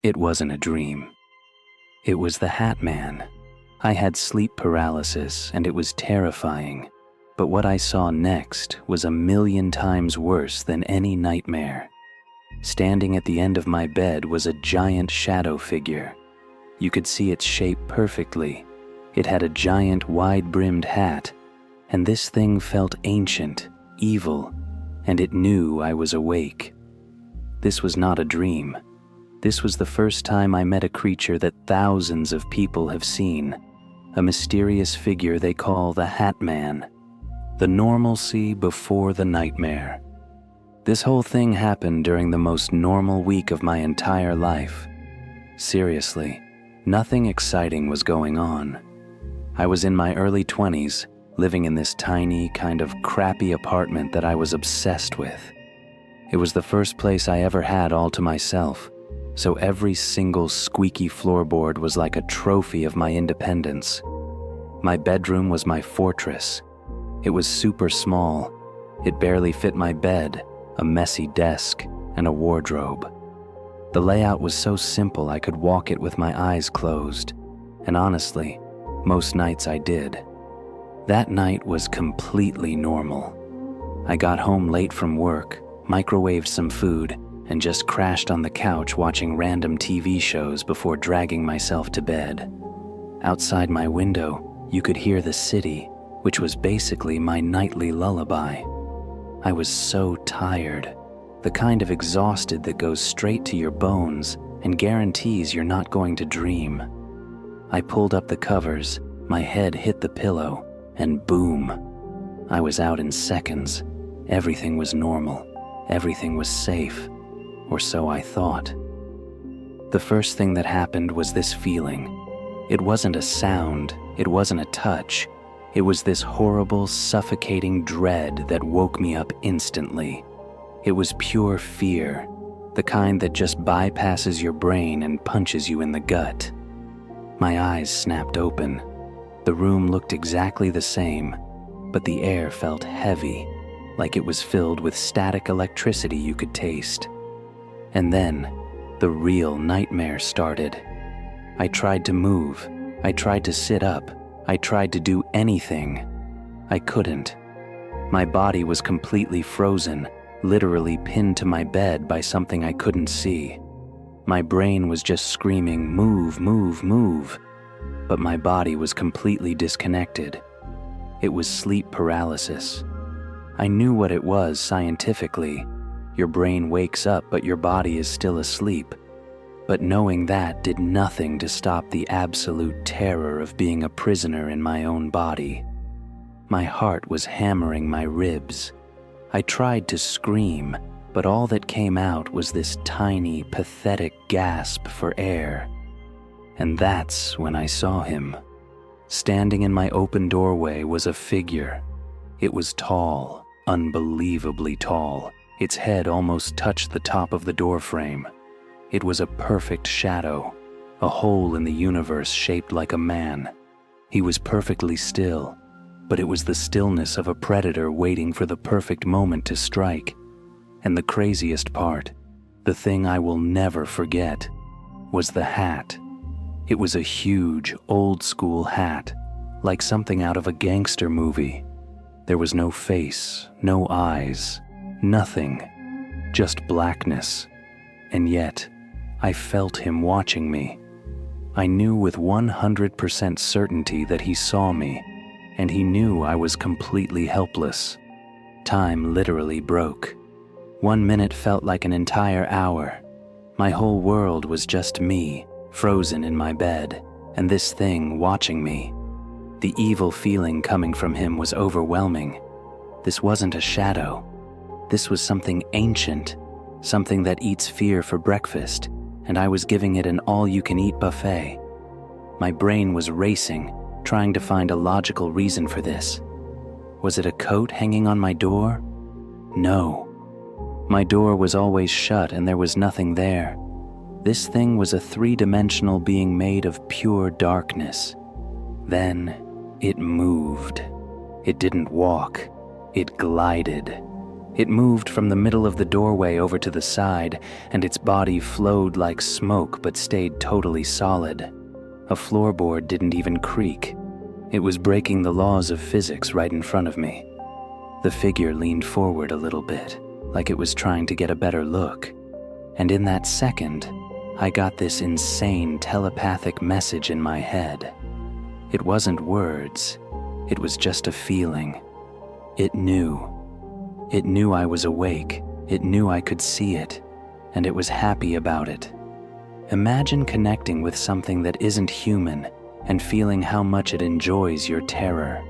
It wasn't a dream. It was the Hat Man. I had sleep paralysis and it was terrifying, but what I saw next was 1,000,000 times worse than any nightmare. Standing at the end of my bed was a giant shadow figure. You could see its shape perfectly. It had a giant wide-brimmed hat, and this thing felt ancient, evil, and it knew I was awake. This was not a dream. This was the first time I met a creature that thousands of people have seen, a mysterious figure they call the Hat Man, the normalcy before the nightmare. This whole thing happened during the most normal week of my entire life. Seriously, nothing exciting was going on. I was in my early 20s, living in this tiny, kind of crappy apartment that I was obsessed with. It was the first place I ever had all to myself, so every single squeaky floorboard was like a trophy of my independence. My bedroom was my fortress. It was super small. It barely fit my bed, a messy desk, and a wardrobe. The layout was so simple I could walk it with my eyes closed, and honestly, most nights I did. That night was completely normal. I got home late from work, microwaved some food, and just crashed on the couch watching random TV shows before dragging myself to bed. Outside my window, you could hear the city, which was basically my nightly lullaby. I was so tired, the kind of exhausted that goes straight to your bones and guarantees you're not going to dream. I pulled up the covers, my head hit the pillow, and boom, I was out in seconds. Everything was normal. Everything was safe, or so I thought. The first thing that happened was this feeling. It wasn't a sound, it wasn't a touch. It was this horrible, suffocating dread that woke me up instantly. It was pure fear, the kind that just bypasses your brain and punches you in the gut. My eyes snapped open. The room looked exactly the same, but the air felt heavy, like it was filled with static electricity you could taste. And then, the real nightmare started. I tried to move. I tried to sit up. I tried to do anything. I couldn't. My body was completely frozen, literally pinned to my bed by something I couldn't see. My brain was just screaming, "Move, move, move." But my body was completely disconnected. It was sleep paralysis. I knew what it was scientifically. Your brain wakes up, but your body is still asleep. But knowing that did nothing to stop the absolute terror of being a prisoner in my own body. My heart was hammering my ribs. I tried to scream, but all that came out was this tiny, pathetic gasp for air. And that's when I saw him. Standing in my open doorway was a figure. It was tall, unbelievably tall. Its head almost touched the top of the doorframe. It was a perfect shadow, a hole in the universe shaped like a man. He was perfectly still, but it was the stillness of a predator waiting for the perfect moment to strike. And the craziest part, the thing I will never forget, was the hat. It was a huge, old-school hat, like something out of a gangster movie. There was no face, no eyes, nothing, just blackness. And yet, I felt him watching me. I knew with 100% certainty that he saw me, and he knew I was completely helpless. Time literally broke. 1 minute felt like an entire hour. My whole world was just me, frozen in my bed, and this thing watching me. The evil feeling coming from him was overwhelming. This wasn't a shadow. This was something ancient, something that eats fear for breakfast, and I was giving it an all-you-can-eat buffet. My brain was racing, trying to find a logical reason for this. Was it a coat hanging on my door? No. My door was always shut and there was nothing there. This thing was a three-dimensional being made of pure darkness. Then it moved. It didn't walk. It glided. It moved from the middle of the doorway over to the side, and its body flowed like smoke but stayed totally solid. A floorboard didn't even creak. It was breaking the laws of physics right in front of me. The figure leaned forward a little bit, like it was trying to get a better look. And in that second, I got this insane telepathic message in my head. It wasn't words. It was just a feeling. It knew. It knew I was awake. It knew I could see it, and it was happy about it. Imagine connecting with something that isn't human and feeling how much it enjoys your terror.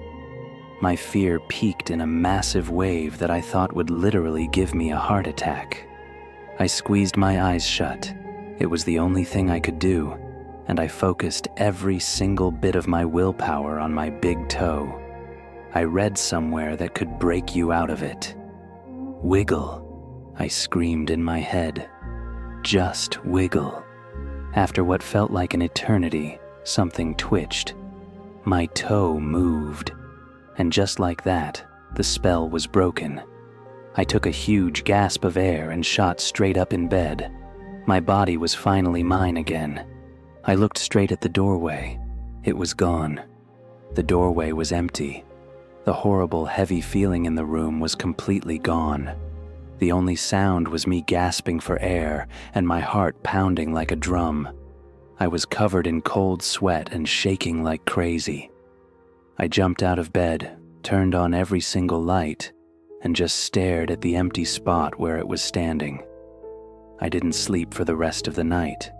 My fear peaked in a massive wave that I thought would literally give me a heart attack. I squeezed my eyes shut. It was the only thing I could do, and I focused every single bit of my willpower on my big toe. I read somewhere that could break you out of it. Wiggle, I screamed in my head. Just wiggle. After what felt like an eternity, something twitched. My toe moved. And just like that, the spell was broken. I took a huge gasp of air and shot straight up in bed. My body was finally mine again. I looked straight at the doorway. It was gone. The doorway was empty. The horrible, heavy feeling in the room was completely gone. The only sound was me gasping for air and my heart pounding like a drum. I was covered in cold sweat and shaking like crazy. I jumped out of bed, turned on every single light, and just stared at the empty spot where it was standing. I didn't sleep for the rest of the night.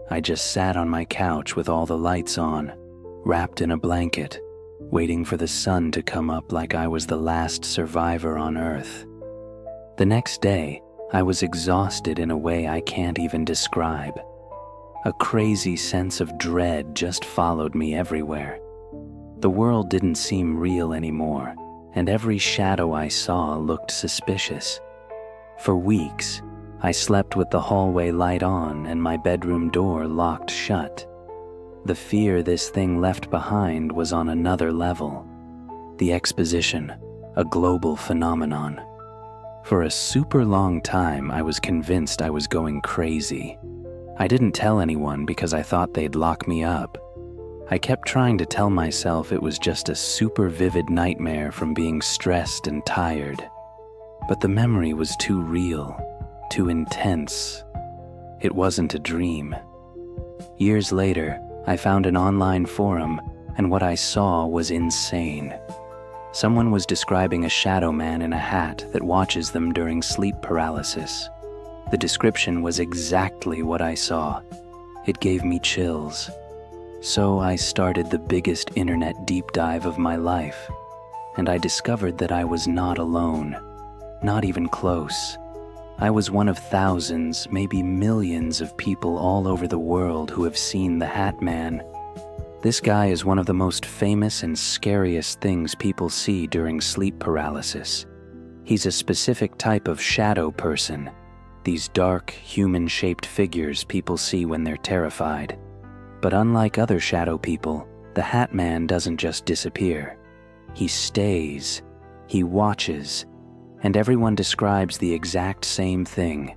I just sat on my couch with all the lights on, wrapped in a blanket, waiting for the sun to come up like I was the last survivor on Earth. The next day, I was exhausted in a way I can't even describe. A crazy sense of dread just followed me everywhere. The world didn't seem real anymore, and every shadow I saw looked suspicious. For weeks, I slept with the hallway light on and my bedroom door locked shut. The fear this thing left behind was on another level. The exposition, a global phenomenon. For a super long time, I was convinced I was going crazy. I didn't tell anyone because I thought they'd lock me up. I kept trying to tell myself it was just a super vivid nightmare from being stressed and tired. But the memory was too real, too intense. It wasn't a dream. Years later, I found an online forum, and what I saw was insane. Someone was describing a shadow man in a hat that watches them during sleep paralysis. The description was exactly what I saw. It gave me chills. So I started the biggest internet deep dive of my life, and I discovered that I was not alone, not even close. I was one of thousands, maybe millions of people all over the world who have seen the Hat Man. This guy is one of the most famous and scariest things people see during sleep paralysis. He's a specific type of shadow person, these dark, human-shaped figures people see when they're terrified. But unlike other shadow people, the Hat Man doesn't just disappear. He stays, he watches, and everyone describes the exact same thing.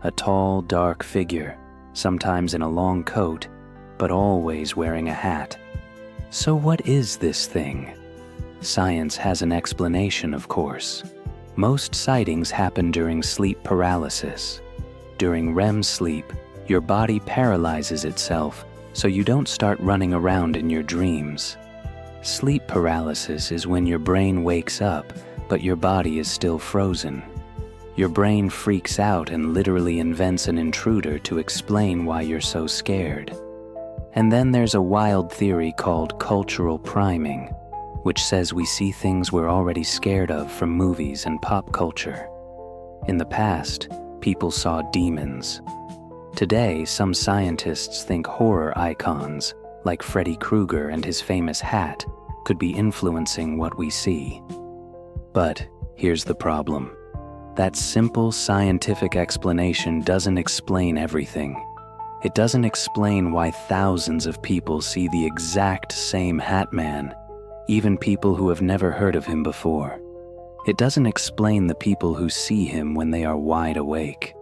A tall, dark figure, sometimes in a long coat, but always wearing a hat. So what is this thing? Science has an explanation, of course. Most sightings happen during sleep paralysis. During REM sleep, your body paralyzes itself so you don't start running around in your dreams. Sleep paralysis is when your brain wakes up, but your body is still frozen. Your brain freaks out and literally invents an intruder to explain why you're so scared. And then there's a wild theory called cultural priming, which says we see things we're already scared of from movies and pop culture. In the past, people saw demons. Today, some scientists think horror icons, like Freddy Krueger and his famous hat, could be influencing what we see. But here's the problem. That simple scientific explanation doesn't explain everything. It doesn't explain why thousands of people see the exact same Hat Man, even people who have never heard of him before. It doesn't explain the people who see him when they are wide awake.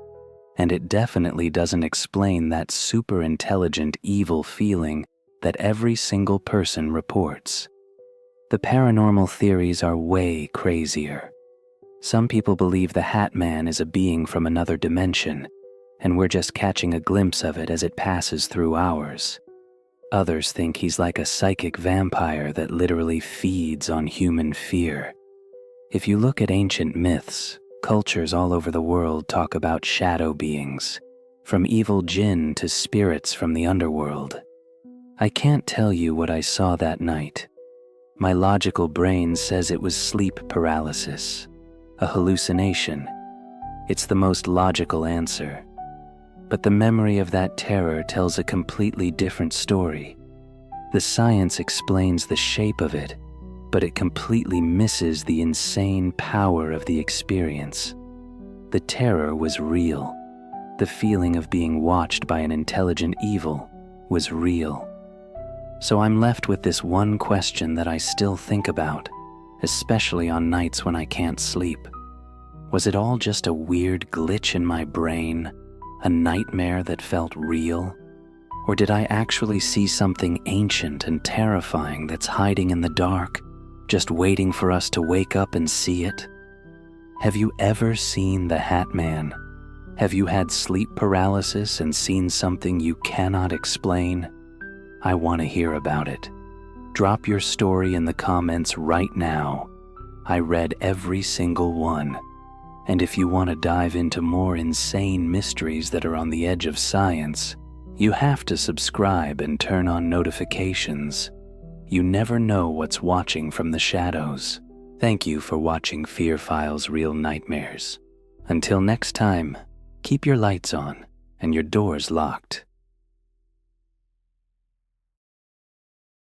And it definitely doesn't explain that super intelligent evil feeling that every single person reports. The paranormal theories are way crazier. Some people believe the Hat Man is a being from another dimension, and we're just catching a glimpse of it as it passes through ours. Others think he's like a psychic vampire that literally feeds on human fear. If you look at ancient myths, cultures all over the world talk about shadow beings, from evil jinn to spirits from the underworld. I can't tell you what I saw that night. My logical brain says it was sleep paralysis, a hallucination. It's the most logical answer. But the memory of that terror tells a completely different story. The science explains the shape of it, but it completely misses the insane power of the experience. The terror was real. The feeling of being watched by an intelligent evil was real. So I'm left with this one question that I still think about, especially on nights when I can't sleep. Was it all just a weird glitch in my brain, a nightmare that felt real? Or did I actually see something ancient and terrifying that's hiding in the dark, just waiting for us to wake up and see it? Have you ever seen the Hat Man? Have you had sleep paralysis and seen something you cannot explain? I want to hear about it. Drop your story in the comments right now. I read every single one. And if you want to dive into more insane mysteries that are on the edge of science, you have to subscribe and turn on notifications. You never know what's watching from the shadows. Thank you for watching Fear Files Real Nightmares. Until next time, keep your lights on and your doors locked.